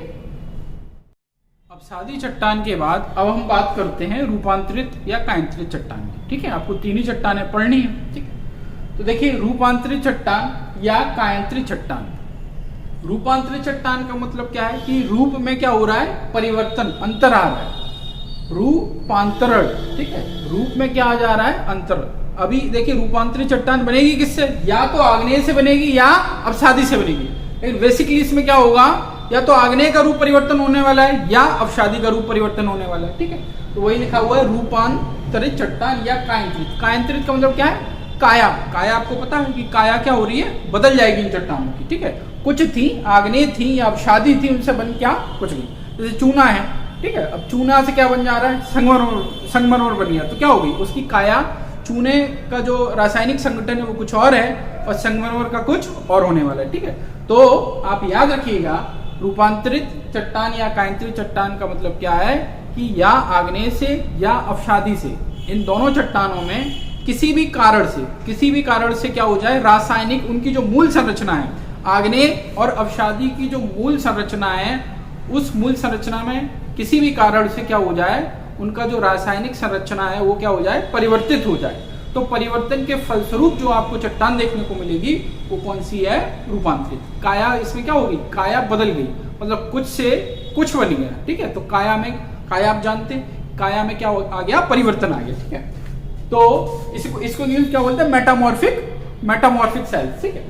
अवसादी चट्टान के बाद अब हम बात करते हैं रूपांतरित या कायंत्रित चट्टान की। ठीक है, आपको तीन ही चट्टानें पढ़नी है। ठीक है, तो देखिए रूपांतरित चट्टान या कायंत्रित चट्टान। रूपांतरित चट्टान का मतलब क्या है कि रूप में क्या हो रहा है? परिवर्तन, अंतर आ रहा है, रूपांतरण। ठीक है, रूप में क्या आ जा रहा है? अंतर, अभी देखिए रूपांतरित चट्टान बनेगी किससे, या तो आग्नेय से बनेगी या अवसादी से बनेगी। लेकिन बेसिकली इसमें क्या होगा, या तो आग्नेय का रूप परिवर्तन होने वाला है या अवसादी का रूप परिवर्तन होने वाला है। ठीक है, तो वही लिखा हुआ है रूपांतरित चट्टान या कायांतरित। कायांतरित का मतलब क्या है, काया। काया आपको पता है कि काया क्या हो रही है, बदल जाएगी इन चट्टानों की। ठीक है, कुछ थी आग्नेय थी या अवसादी थी, उनसे बन क्या कुछ नहीं। जैसे चूना है, ठीक है, अब चूना से क्या बन जा रहा है, संगमरमर बन गया, तो क्या हो गई उसकी काया, चूने का जो रासायनिक संगठन है वो कुछ और है और संगमरमर का कुछ और होने वाला है। ठीक है, तो आप याद रखिएगा रूपांतरित चट्टान या कायांतरित चट्टान का मतलब क्या है कि या आग्नेय से या अवसादी से, इन दोनों चट्टानों में किसी भी कारण से क्या हो जाए, रासायनिक उनकी जो मूल संरचना है, आग्नेय और अवसादी की जो मूल संरचना है, उस मूल संरचना में किसी भी कारण से क्या हो जाए, उनका जो रासायनिक संरचना है वो क्या हो जाए, परिवर्तित हो जाए। तो परिवर्तन के फलस्वरूप जो आपको चट्टान देखने को मिलेगी वो कौन सी है, रूपांतरित। काया इसमें क्या होगी, काया बदल गई, मतलब कुछ से कुछ बन गया। ठीक है, तो काया में, काया आप जानते हैं, काया में क्या आ गया, परिवर्तन आ गया। ठीक है, तो इसको इंग्लिश क्या बोलते हैं, मेटामॉर्फिक सेल्स। ठीक है,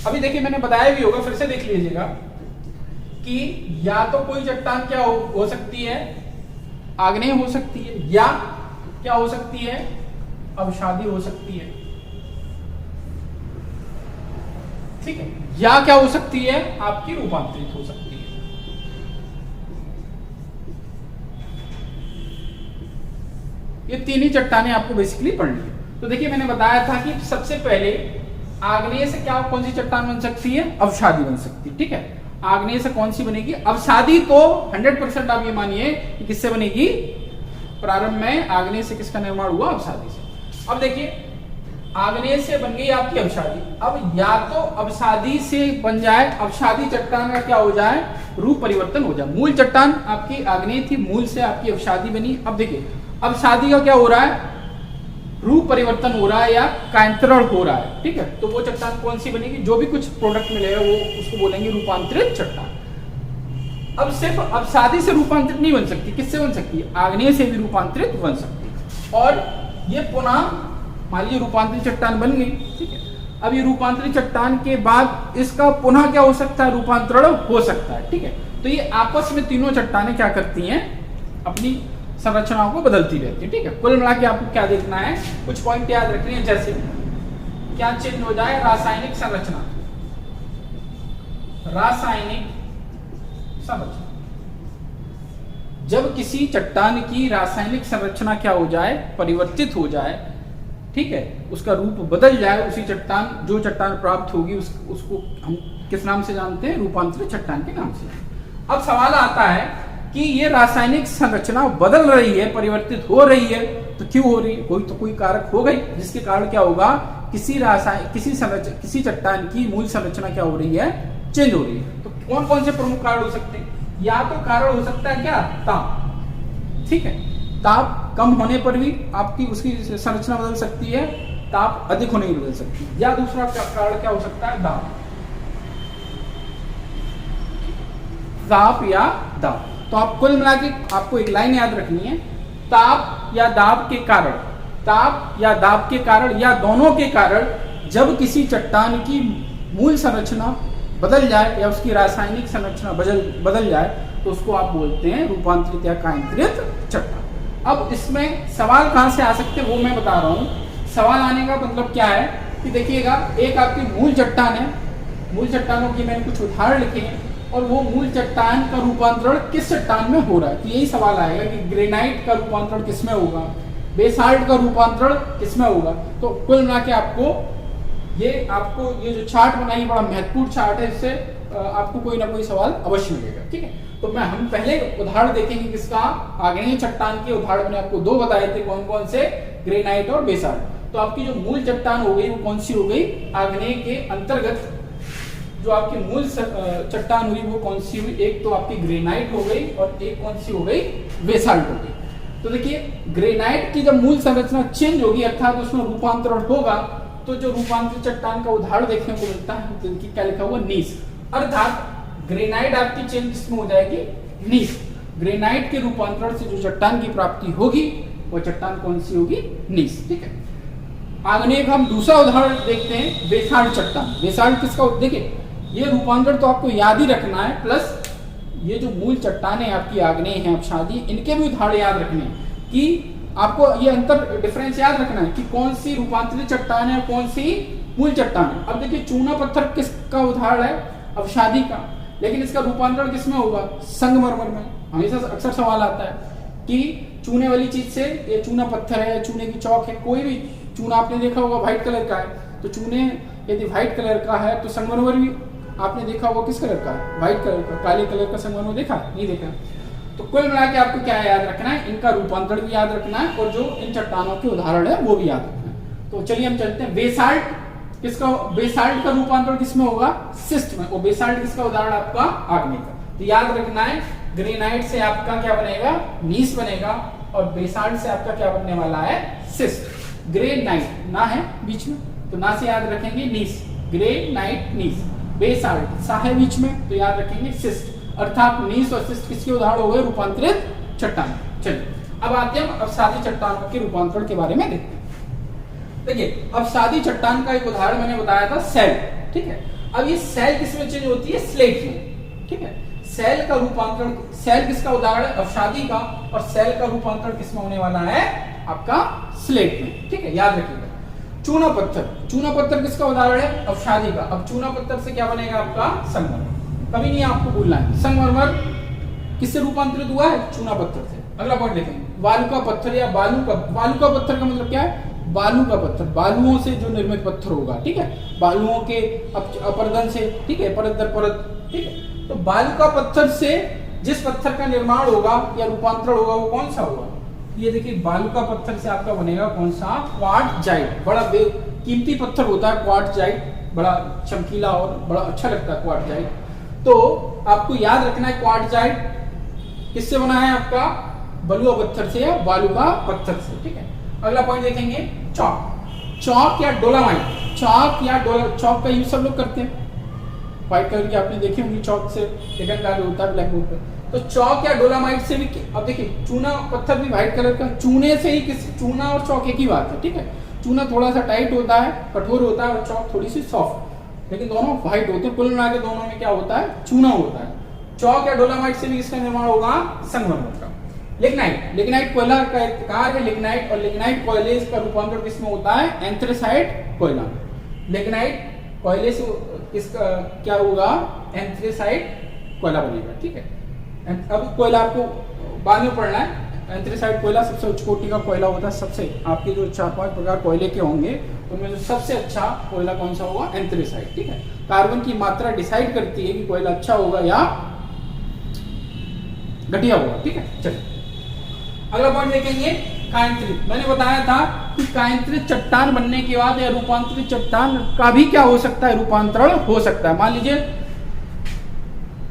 अभी देखिए मैंने बताया भी होगा, फिर से देख लीजिएगा कि या तो कोई चट्टान क्या हो सकती है, आग्नेय हो सकती है, या क्या हो सकती है, अवसादी हो सकती है। ठीक है, या क्या हो सकती है, आपकी रूपांतरित हो सकती है। ये तीन ही चट्टानें आपको बेसिकली पढ़नी है। तो देखिए मैंने बताया था कि सबसे पहले आग्नेय से क्या कौन सी चट्टान बन सकती है, अवसादी बन सकती है। ठीक है, आग्नेय से कौन सी बनेगी, अवसादी। तो 100% आप ये मानिए कि किससे बनेगी, प्रारंभ में आग्नेय से किसका निर्माण हुआ, अवसादी से। अब देखिए आग्नेय से बन गई आपकी अवसादी, अब या तो अवसादी से बन जाए, अवसादी चट्टान का क्या हो जाए, रूप परिवर्तन हो जाए। मूल चट्टान आपकी आग्नेय थी, मूल से आपकी अवसादी बनी। अब देखिए अवसादी का क्या हो रहा है, रूप परिवर्तन हो रहा है या कायांतरण हो रहा है। ठीक है, तो वो चट्टान कौन सी बनेगी, जो भी कुछ प्रोडक्ट मिलेगा वो उसको बोलेंगे रूपांतरित चट्टान। अब सिर्फ अवसादी से रूपांतरित नहीं बन सकती, किससे बन सकती है, आग्नेय से भी रूपांतरित बन सकती है। और ये पुनः मान लीजिए रूपांतरित चट्टान बन गई। ठीक है, अब ये रूपांतरित चट्टान के बाद इसका पुनः क्या हो सकता है, रूपांतरण हो सकता है। ठीक है, तो ये आपस में तीनों चट्टानें क्या करती हैं, अपनी संरचनाओं को बदलती रहती है। ठीक है, कुल मिला के आपको क्या देखना है, कुछ पॉइंट याद रखने हैं, जैसे क्या चेंज हो जाए, रासायनिक संरचना, रासायनिक संरचना। जब किसी चट्टान की रासायनिक संरचना क्या हो जाए, परिवर्तित हो जाए, ठीक है, उसका रूप बदल जाए, उसी चट्टान, जो चट्टान प्राप्त होगी उसको हम किस नाम से जानते हैं, रूपांतरित चट्टान के नाम से। अब सवाल आता है कि ये रासायनिक संरचना बदल रही है, परिवर्तित हो रही है, तो क्यों हो रही है, कोई कारक हो गई जिसके कारण क्या होगा, किसी चट्टान की मूल संरचना क्या हो रही है, चेंज हो रही है। तो कौन कौन से प्रमुख कारण हो सकते हैं, या तो कारण हो सकता है क्या, ताप। ठीक है, ताप कम होने पर भी आपकी उसकी संरचना बदल सकती है, ताप अधिक होने पर बदल सकती है। या दूसरा कारण क्या हो सकता है, दाब या दाब। तो आप कुल मिला के आपको एक लाइन याद रखनी है, ताप या दाब के कारण, ताप या दाब के कारण या दोनों के कारण जब किसी चट्टान की मूल संरचना बदल जाए या उसकी रासायनिक संरचना बदल जाए तो उसको आप बोलते हैं रूपांतरित या कायांतरित चट्टान। अब इसमें सवाल कहां से आ सकते हैं वो मैं बता रहा हूं। सवाल आने का मतलब क्या है कि देखिएगा, एक आपकी मूल चट्टान है, मूल चट्टानों की मैंने कुछ उदाहरण लिखे हैं और वो मूल चट्टान का रूपांतरण किस चट्टान में हो रहा है, तो यही सवाल आएगा कि ग्रेनाइट का रूपांतरण किसमें होगा, बेसाल्ट का रूपांतरण किसमें होगा। तो कुल मिला के आपको ये जो चार्ट बनाई बड़ा महत्वपूर्ण चार्ट है, इससे आपको कोई ना कोई सवाल अवश्य मिलेगा। ठीक है, तो हम पहले उदाहरण देखेंगे किसका, आग्नेय चट्टान के उदाहरण मैंने आपको दो बताए थे, कौन कौन से, ग्रेनाइट और बेसाल्ट। तो आपकी जो मूल चट्टान हो गई वो कौन सी हो गई, आग्नेय के अंतर्गत जो आपकी मूल चट्टान हुई वो कौन सी हुई, एक तो आपकी ग्रेनाइट हो गई और एक कौन सी हो गई, बेसाल्ट हो गई। तो देखिए ग्रेनाइट की जब मूल संरचना चेंज होगी अर्थात उसमें रूपांतरण होगा, तो जो रूपांतरित चट्टान का उदाहरण देखने को मिलता है तो क्या लिखा हुआ, नीस, अर्थात ग्रेनाइट आपकी चेंज किसमें हो जाएगी, नीस। ग्रेनाइट के रूपांतरण से जो चट्टान की प्राप्ति होगी वो चट्टान कौन सी होगी, नीस। ठीक है, आग्नेय का हम दूसरा उदाहरण देखते हैं, बेसाल्ट चट्टान। बेसाल्ट किसका, देखिए ये रूपांतर तो आपको याद ही रखना है, प्लस ये जो मूल चट्टानें आपकी आग्नेय हैं अपसादी, इनके भी उदाहरण याद रखने हैं कि आपको ये अंतर डिफरेंस याद रखना है कि कौन सी रूपांतरित चट्टान है, कौन सी मूल चट्टान है। अब देखिए चूना पत्थर किसका उदाहरण है, अवसादी का, लेकिन इसका रूपांतरण किसमें होगा, संगमरमर में। हमेशा अक्सर सवाल आता है कि चूने वाली चीज से, ये चूना पत्थर है, चूने की चौक है, कोई भी चूना आपने देखा होगा व्हाइट कलर का है, तो चूने यदि व्हाइट कलर का है तो संगमरमर भी आपने देखा होगा किस कलर का है, व्हाइट कलर का। काले कलर का संगमरमर देखा नहीं देखा। तो कुल मिला के आपको क्या याद रखना है, इनका रूपांतरण भी याद रखना है और जो इन चट्टानों के उदाहरण है वो भी याद रखना है। तो चलिए हम चलते हैं, बेसाल्ट किसका, बेसाल्ट का रूपांतरण किसमें होगा, सिस्ट में। और बेसाल्ट किसका उदाहरण आपका, आग्नेय का। तो याद रखना है ग्रेनाइट से आपका क्या बनेगा, नीस बनेगा, और बेसाल्ट से आपका क्या बनने वाला है, सिस्ट। ग्रेनाइट ना है बीच में तो ना से याद रखेंगे नीस, ग्रेनाइट नीस। बेसाल्ट सा है बीच में तो याद रखेंगे सिस्ट, अर्थात नीस और सिस्ट किसके उदाहरण हो गए, रूपांतरित चट्टान। चलिए अब आते हैं अपसादी चट्टानों के रूपांतरण के बारे में देखते हैं। देखिए अपसादी चट्टान का एक उदाहरण मैंने बताया था सेल, ठीक है। अब ये सेल किसमें चेंज होती है, स्लेट में, ठीक है। सेल का रूपांतरण, सेल किसका उदाहरण है, अपसादी का, और सेल का रूपांतरण किसमें होने वाला है, आपका स्लेट में, ठीक है, याद रखिएगा। चूना पत्थर, चूना पत्थर किसका उदाहरण है, अपसादी का। अब चूना पत्थर से क्या बनेगा आपका, संगमरमर। कभी नहीं आपको भूलना है, संगमरमर किससे रूपांतरित हुआ है, चूना पत्थर से। अगला पॉइंट देखेंगे, बालू का पत्थर या बालू का। बालू का पत्थर का मतलब क्या है, बालू का पत्थर, बालुओं से जो निर्मित पत्थर होगा, ठीक है, बालुओं के अपरदन से, ठीक है, परत दर परत, ठीक है। तो बालू का पत्थर से जिस पत्थर का निर्माण होगा या रूपांतरण होगा वो कौन सा होगा, ये देखिए बालू का पत्थर से आपका बनेगा कौन सा, क्वार्टजाइट। बड़ा कीमती पत्थर होता है क्वार्टजाइट, बड़ा चमकीला और बड़ा अच्छा लगता है क्वार्टजाइट। तो आपको याद रखना है क्वार्टजाइट किससे बना है, आपका बलुआ पत्थर से या बालू का पत्थर से, ठीक है। अगला पॉइंट देखेंगे, चौक। चौक या डोलामाइट, चौक या चौक का यूज सब लोग करते हैं, व्हाइट कलर की आपने देखी होंगी चौक से टिकट कार्ड होता है ब्लैक बोर्ड पे। तो चौक या डोलामाइट से भी, अब देखिए चूना पत्थर भी व्हाइट कलर का, चूने से ही चूना और चौक एक ही बात है, ठीक है। चूना थोड़ा सा टाइट होता है, कठोर होता है, और चौक थोड़ी सी सॉफ्ट, लेकिन दोनों व्हाइट होते हैं। कुल मिला के दोनों में क्या होता है, चूना होता है। चौक या डोलामाइट से भी इसका निर्माण होगा, संगमरमर का। लिग्नाइट, लिग्नाइट कोयला का एक प्रकार है लिग्नाइट, और लिग्नाइट कोयले का रूपांतरण किसमें होता है, एंथ्रेसाइट कोयला। लिग्नाइट कोयले से इसका क्या होगा, एंथ्रेसाइट कोयला बनेगा, ठीक है। अब कोयला आपको बाद में पढ़ना है। एंथ्रेसाइट कोयला सबसे उच्च कोटि का कोयला होता है, सबसे आपके जो 4-5 प्रकार कोयले के होंगे उनमें जो सबसे अच्छा कोयला कौन सा होगा, एंथ्रेसाइट, ठीक है। कार्बन की मात्रा डिसाइड करती है कि कोयला अच्छा होगा या घटिया होगा, ठीक है। चलिए अगला पॉइंट देखेंगे, कायांतरित। मैंने बताया था कि कायांतरित चट्टान बनने के बाद या रूपांतरित चट्टान का भी क्या हो सकता है, रूपांतरण हो सकता है। मान लीजिए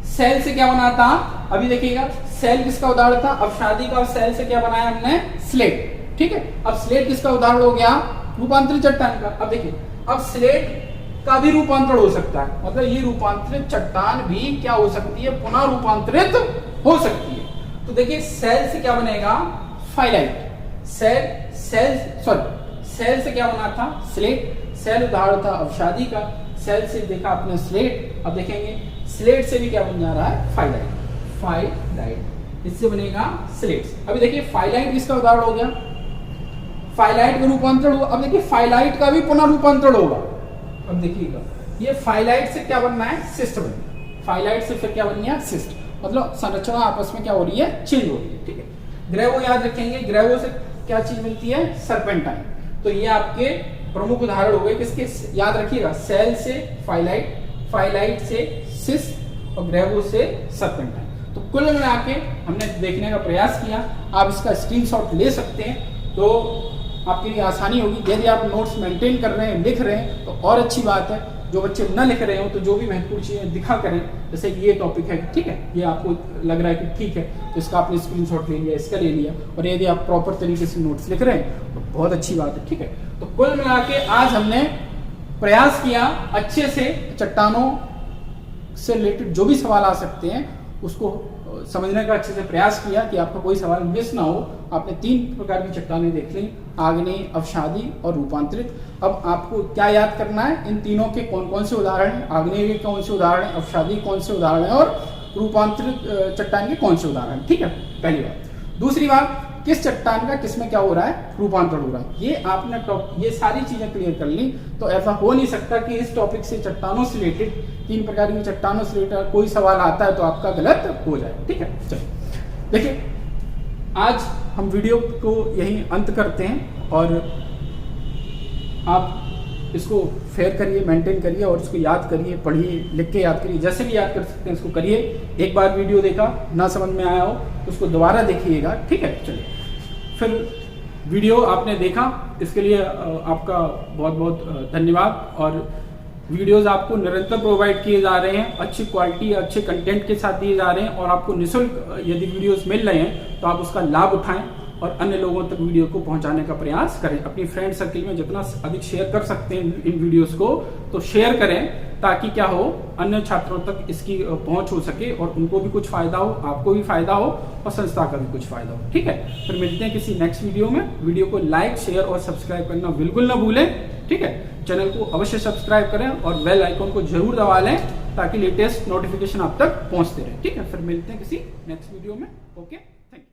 सेल से क्या बना था, अभी देखिएगा सेल किसका उदाहरण था, अपसादी का। सेल से क्या बनाया हमने, स्लेट, ठीक है। अब स्लेट किसका उदाहरण हो गया, रूपांतरित चट्टान का। अब देखिए अब स्लेट का भी रूपांतरण हो सकता है, मतलब ये रूपांतरित चट्टान भी क्या हो सकती है, पुनः रूपांतरित हो सकती है। तो देखिए सेल से क्या बनेगा, फाइलाइट। सेल से क्या बना था, स्लेट। सेल उदाहरण था अपसादी का, सेल से देखा आपने स्लेट। अब देखेंगे स्लेट से भी क्या बन जा रहा है, फाइलाइट। फाइलाइट इससे बनेगा स्लेट। अभी देखिए फाइलाइट किसका उदाहरण हो गया, फाइलाइट का रूपांतरण हुआ। अब देखिए फाइलाइट का भी पुनः रूपांतरण होगा। अब देखिएगा ये फाइलाइट से क्या बनना है, सिस्ट बनना। फाइलाइट से फिर क्या बन गया, सिस्ट, मतलब संरचना आपस में क्या हो रही है, चेंज हो रही है, ठीक है। ग्रेवो याद रखेंगे, ग्रेवो से क्या चीज मिलती है, सरपेंटाइन। तो ये आपके प्रमुख उदाहरण हो गए किसके, याद रखिएगा, सेल से फाइलाइट, फाइलाइट से सिस्ट, और ग्रेवो से सरपेंटाइन। तो कुल मिला के हमने देखने का प्रयास किया। आप इसका स्क्रीनशॉट ले सकते हैं तो आपके लिए आसानी होगी। यदि आप नोट्स मेंटेन कर रहे हैं, लिख रहे हैं, तो और अच्छी बात है। जो बच्चे न लिख रहे हो तो जो भी महत्वपूर्ण चीजें दिखा करें, जैसे ये टॉपिक है, ठीक है, ये आपको लग रहा है कि ठीक है, तो इसका आपने स्क्रीनशॉट ले लिया, इसका ले लिया, और यदि आप प्रॉपर तरीके से नोट्स लिख रहे हैं तो बहुत अच्छी बात है, ठीक है। तो कुल मिला के आज हमने प्रयास किया अच्छे से चट्टानों से रिलेटेड जो भी सवाल आ सकते हैं उसको समझने का अच्छे से प्रयास किया कि आपका कोई सवाल मिस ना हो। आपने 3 प्रकार की चट्टानें देख ली, आग्नेय, अवसादी और रूपांतरित। अब आपको क्या याद करना है, इन तीनों के कौन कौन से उदाहरण हैं, आग्नेय के कौन से उदाहरण हैं, अवसादी कौन से उदाहरण हैं और रूपांतरित चट्टान के कौन से उदाहरण हैं। ठीक है, पहली बात। दूसरी बात, किस चट्टान का किसमें क्या हो रहा है, रूपांतरण हो रहा है। ये आपने ये सारी चीजें क्लियर कर ली तो ऐसा हो नहीं सकता कि इस टॉपिक से चट्टानों से रिलेटेड, 3 प्रकार की चट्टानों से रिलेटेड कोई सवाल आता है तो आपका गलत हो जाए। ठीक है, चलिए देखिए, आज हम वीडियो को यहीं अंत करते हैं और आप इसको फेयर करिए, मेंटेन करिए और इसको याद करिए, पढ़िए, लिख के याद करिए, जैसे भी याद कर सकते हैं इसको करिए। एक बार वीडियो देखा, ना समझ में आया हो तो उसको दोबारा देखिएगा। ठीक है, चलिए, फिर वीडियो आपने देखा इसके लिए आपका बहुत बहुत धन्यवाद। और वीडियोस आपको निरंतर प्रोवाइड किए जा रहे हैं, अच्छी क्वालिटी, अच्छे कंटेंट के साथ दिए जा रहे हैं और आपको निःशुल्क यदि वीडियोस मिल रहे हैं तो आप उसका लाभ उठाएं और अन्य लोगों तक वीडियो को पहुंचाने का प्रयास करें। अपनी फ्रेंड सर्किल में जितना अधिक शेयर कर सकते हैं इन वीडियोस को तो शेयर करें, ताकि क्या हो, अन्य छात्रों तक इसकी पहुंच हो सके और उनको भी कुछ फायदा हो, आपको भी फायदा हो और संस्था का भी कुछ फायदा हो। ठीक है, फिर मिलते हैं किसी नेक्स्ट वीडियो में। वीडियो को लाइक, शेयर और सब्सक्राइब करना बिल्कुल ना भूलें। ठीक है, चैनल को अवश्य सब्सक्राइब करें और बेल आइकन को जरूर दबा लें ताकि लेटेस्ट नोटिफिकेशन आप तक पहुंचते रहे। ठीक है, फिर मिलते हैं किसी नेक्स्ट वीडियो में। Okay, thank you.